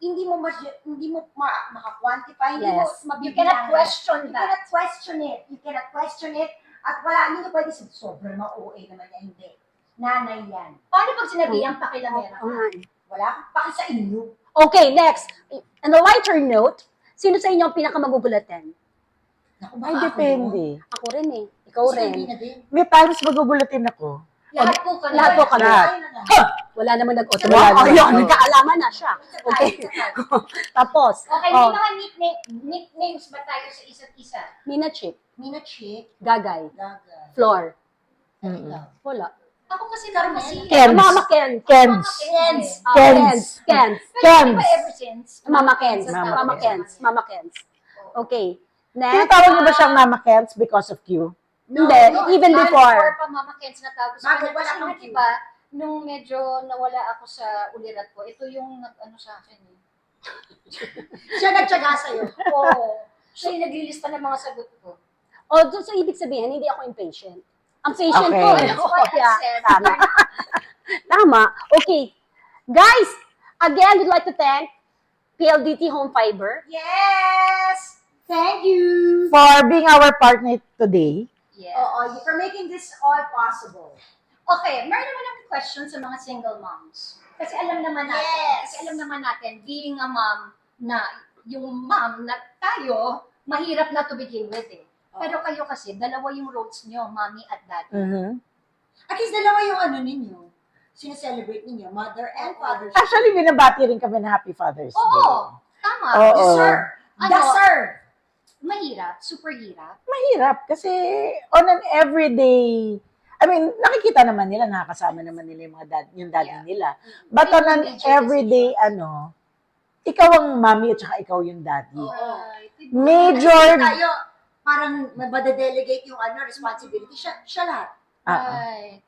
Hindi mo maka-quantify, hindi mo Yes. You mabibilangan. cannot question You that. cannot question it. You cannot question it. At wala, hindi ka pwede sabihin, sobrang ma-OA naman niya. Hindi. Nanay yan. Paano pag sinabi ang pakilamera? Oo nga eh. Wala kang paki sa inyo. Okay, next. On a lighter note, sino sa inyo ang pinakamagugulatan? Naku, Ay, baka ako depende. Ako rin eh. Ikaw yun. Hindi rin. na din. May times magugulatin ako. Lahat po kami. Lahat po kami. Lahat. Ayun na lang. Wala naman nag-auto. Wala naman. Ayun, nagkaalaman na siya. Okay. Tapos, Okay, oh, may mga nicknames ba tayo sa isa't isa? Mina Chick, Mina Chick. Gagay, Gaga. Floor. Mm-mm. Wala. Ako kasi naman kasi. Kens. Mama Ken. Kens. Kens. Kens. Kens. Pero di ba ever since? Mama Kens. Mama Mama Kens. Mama Kens. Okay. Next. Tinatawag niyo ba siyang Mama Kens because of you? Hindi, even before. pa Mama Kens na tawag sa Bakit? kanya. Wala Kasi kang nga, diba, nung medyo nawala ako sa ulirat ko, ito yung nag-ano sa akin eh. Siya nagtsaga sa'yo. Oo. Siya yung naglilista ng mga sagot ko. O, so ibig sabihin, hindi ako impatient. Ang patient Okay. ko. That's why I Yeah, said, tama. Tama. Okay. Guys, again, we'd like to thank PLDT Home Fiber. Yes! Thank you! For being our partner today. yeah. Oo, for making this all possible. Okay, meron naman akong question sa mga single moms. Kasi alam naman natin, being a mom na, yung mom na tayo, mahirap na to begin with eh. Pero kayo kasi, dalawa yung roles nyo, mommy at daddy. Mhm. At least dalawa yung ano ninyo. Sineselebrate ninyo, mother and father. Actually, binabati rin kami na Happy Father's Day. Oo, tama. Oo. Deserve! Ano? Deserve! Mahirap, super hirap. Mahirap kasi on an everyday, I mean, nakikita naman nila, nakakasama naman nila yung mga yung daddy Yeah. nila. But on an Major everyday, decisions. ikaw ang mommy at saka ikaw yung daddy. Right. Major, Kasi tayo, parang madadelegate yung responsibility. Siya lahat. Right.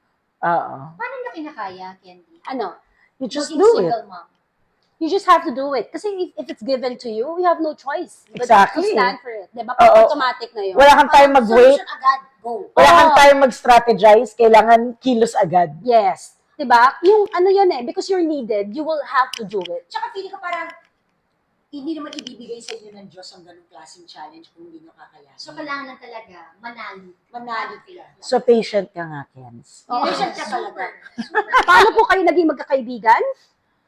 Oo. Paano na kinakaya, Candy? Ano? You just Maging do it. single mom. You just have to do it. Kasi if it's given to you, we have no choice. But Exactly. to stand for it. Diba? Oo. Automatic na yun. Wala kang time mag-wait, Solution agad. Go. wala kang Oo. time mag-strategize, kailangan kilos agad. Yes. Diba? Yung ano yun eh, because you're needed, you will have to do it. Tsaka feeling ko parang hindi naman ibibigay sa inyo ng Diyos ang ganung klaseng challenge kung hindi nyo kakayanin. So, kailangan talaga manali. Manalo sila. So, patient ka nga, Kens. Oo. Patient ka talaga. Paano po kayo naging magkakaibigan?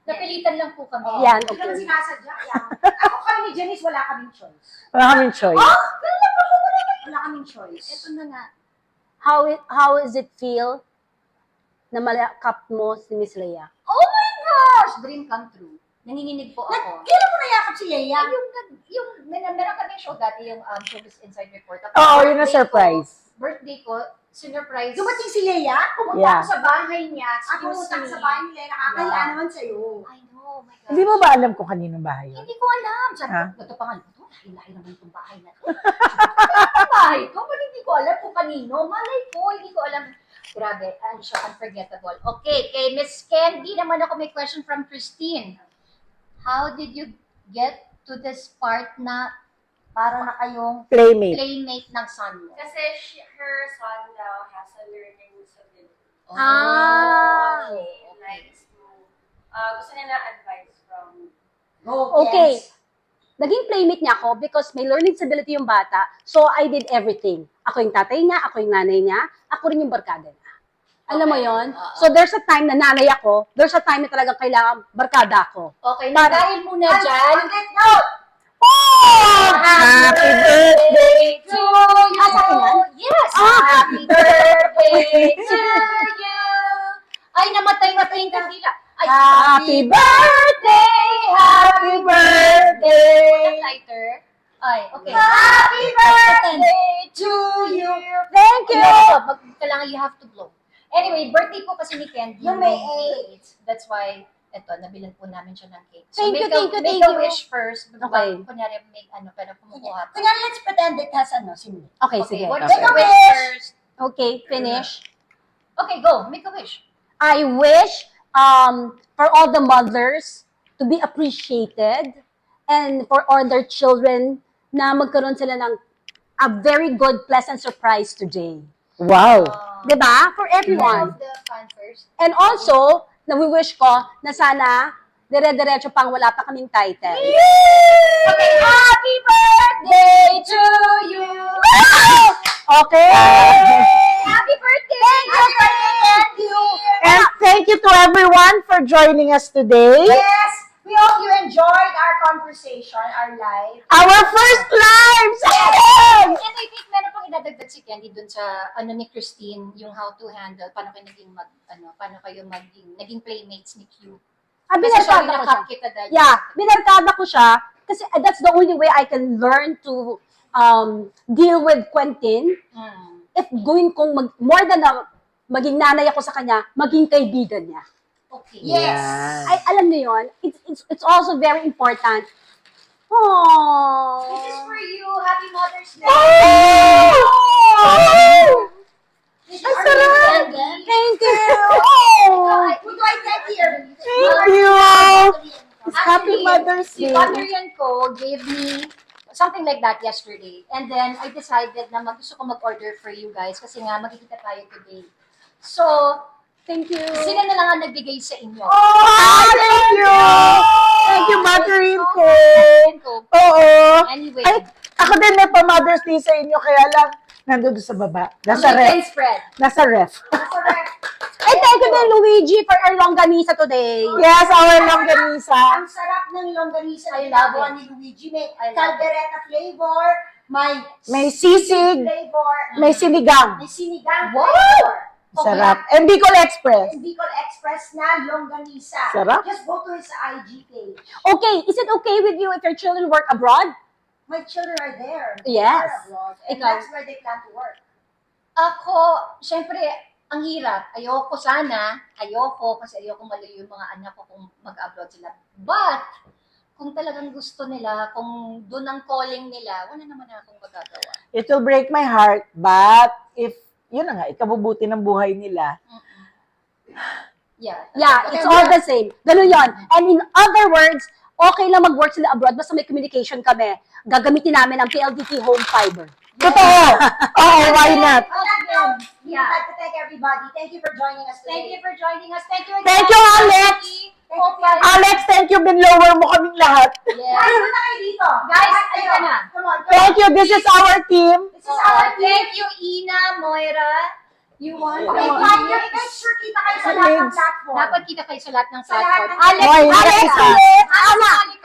Napilitan lang po kami. Yan, Hindi naman okay. sinasadya. Yan. Ako kami ni Janice, wala kaming choice. Wala kaming choice. Wala kaming choice. Ito na nga. How is it feel na malakap mo si Miss Leia? Oh my gosh! Dream come true. Nanginginig po ako. Kailan mo nayakap si Leia? Meron kaming show dati, yung Showbiz Inside Report. Tapos Oo, yun ang birthday surprise. Birthday ko, sinurprise. Dumating si Leia. Pumunta Yeah. ako sa bahay niya. Ako Excuse utang me. sa bahay ni Leia. Nakakaya naman sa'yo. I know, oh my God. Hindi mo ba alam kung kaninong bahay yun? Hindi ko alam. Sabi Ha? ko, ito pa nga, ito, lahi naman itong bahay na to. Itong bahay ko, ba't hindi ko alam kung kanino? Malay ko, hindi ko alam. Grabe, ano siya, unforgettable. Okay, kay Miss Candy naman ako may question from Christine. How did you get to this part na para na kayong Playmate. playmate ng son mo? Kasi her son now has a learning disability. Ah. She likes to, gusto niya na advice from Go, Okay. Kens. Naging playmate niya ako because may learning disability yung bata. So, I did everything. Ako yung tatay niya, ako yung nanay niya, ako rin yung barkada niya. Alam mo Okay. yon? So, there's a time na nanay ako, there's a time na talagang kailangan barkada ako. Okay, na dahil muna dyan, On that note, Happy birthday! to you. Ah, sa akin yan? Yes! Ah. Happy birthday to you! Ay, namatay-matay yung kandila. Ay, Happy birthday! Happy birthday! lighter. Ay, okay. Happy birthday to you. Thank you! Kailangan you have to blow. Anyway, birthday po kasi ni Candy. Yung May 8. That's why, eto, nabilan po namin siya ng cake. Thank you, make thank a you. wish first. Okay. Kunyari, make pero kumukuha pa. Kunyari, let's pretend it has ano, si May. Okay, Okay, sige. what Okay. make a wish first? Okay, finish. Okay, go. Make a wish. I wish for all the mothers to be appreciated and for all their children na magkaroon sila ng a very good, pleasant surprise today. Wow! Diba? For everyone. The fan first. And also, nawi-wish ko na sana dire-diretso pang wala pa kaming title. Okay, happy birthday to you! Okay? Happy birthday! Thank you! And thank you to everyone for joining us today. Yes, we hope you enjoyed our conversation, our live. Our first live! And I think meron pang idadagdag si Candy dun sa ni Christine, yung how to handle, paano kayo naging playmates ni Q. Kasi sorry, Binarkada ko siya. nakap kita dahil. Yeah, binarkada ko siya kasi that's the only way I can learn to deal with Quentin. Mm. If going kong more than maging nanay ako sa kanya, maging kaibigan niya. Okay. Yes. Ay, alam niyo yun, it's also very important. Aww. This is for you. Happy Mother's Day. This is Ang for sarap. you, Candy. Thank you! Who do I thank here? Thank you! Happy Actually, Mother's si Day. Patrian ko gave me something like that yesterday. And then, I decided na gusto ko mag-order for you guys kasi nga magkikita tayo today. So, Thank you. sila na lang ang nagbigay sa inyo. Ah, thank you! Thank you, Catherine ko. ko. Oo. Anyway, Ay, ako din may pa-Mother's Day sa inyo, kaya lang, nandun sa baba. Nasa chicken ref. spread. Nasa ref. And thank you din, Luigi, for our longganisa today. Yes, our longganisa. Ang sarap ng longganisa I na love ginagawa it. ni Luigi. May I love caldereta flavor, May sisig, flavor, may sinigang. may sinigang Wow! flavor. Sarap. And Bicol Express. And Bicol Express na longganisa. Sarap. Just go to his IG page. Okay, is it okay with you if your children work abroad? My children are there. Yes. They're abroad, and Ikaw? that's where they plan to work. Ako, syempre, ang hirap. Ayoko kasi ayoko malayo yung mga anak ko kung mag-abroad sila. But, kung talagang gusto nila, kung doon ang calling nila, wala naman akong magagawa. It will break my heart, but if, yun na nga, ikabubuti ng buhay nila. Yeah. Yeah, it's all the same. Ganun yon. And in other words, okay lang mag-work sila abroad basta may communication kami. Gagamitin namin ang PLDT home fiber. Totoo! Oo, why not? On that note, we Yeah. would like to thank everybody. Thank you for joining us today. Thank you for joining us. Thank you again. Thank you, Alex. Hope you- Alex, thank you, binlower mo kaming lahat. Yes. Guys, punta kayo dito. Guys, Lahat ayun kayo. na. Come on, come Thank on. you, this is our team. This is our team. Thank you, Ina, Moira. You want? Okay, fine. Make sure kita kayo sa lahat ng platform. Dapat kita kayo sa lahat ng Sa lahat platform. ng- Alex, Moy, Alex, nakita.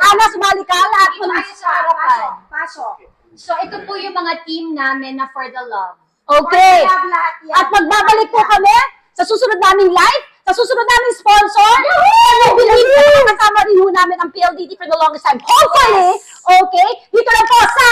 Ana, sumali ka lahat mo Dito na. kayo sa harapan. Pasok. So, ito po yung mga team namin na For the Love. Okay. Love lahat yan. At magbabalik po kami sa susunod naming live, sa susunod naming sponsor. And I believe na kasama rin ho namin ang PLDT for the longest time. Hopefully, okay, dito lang po sa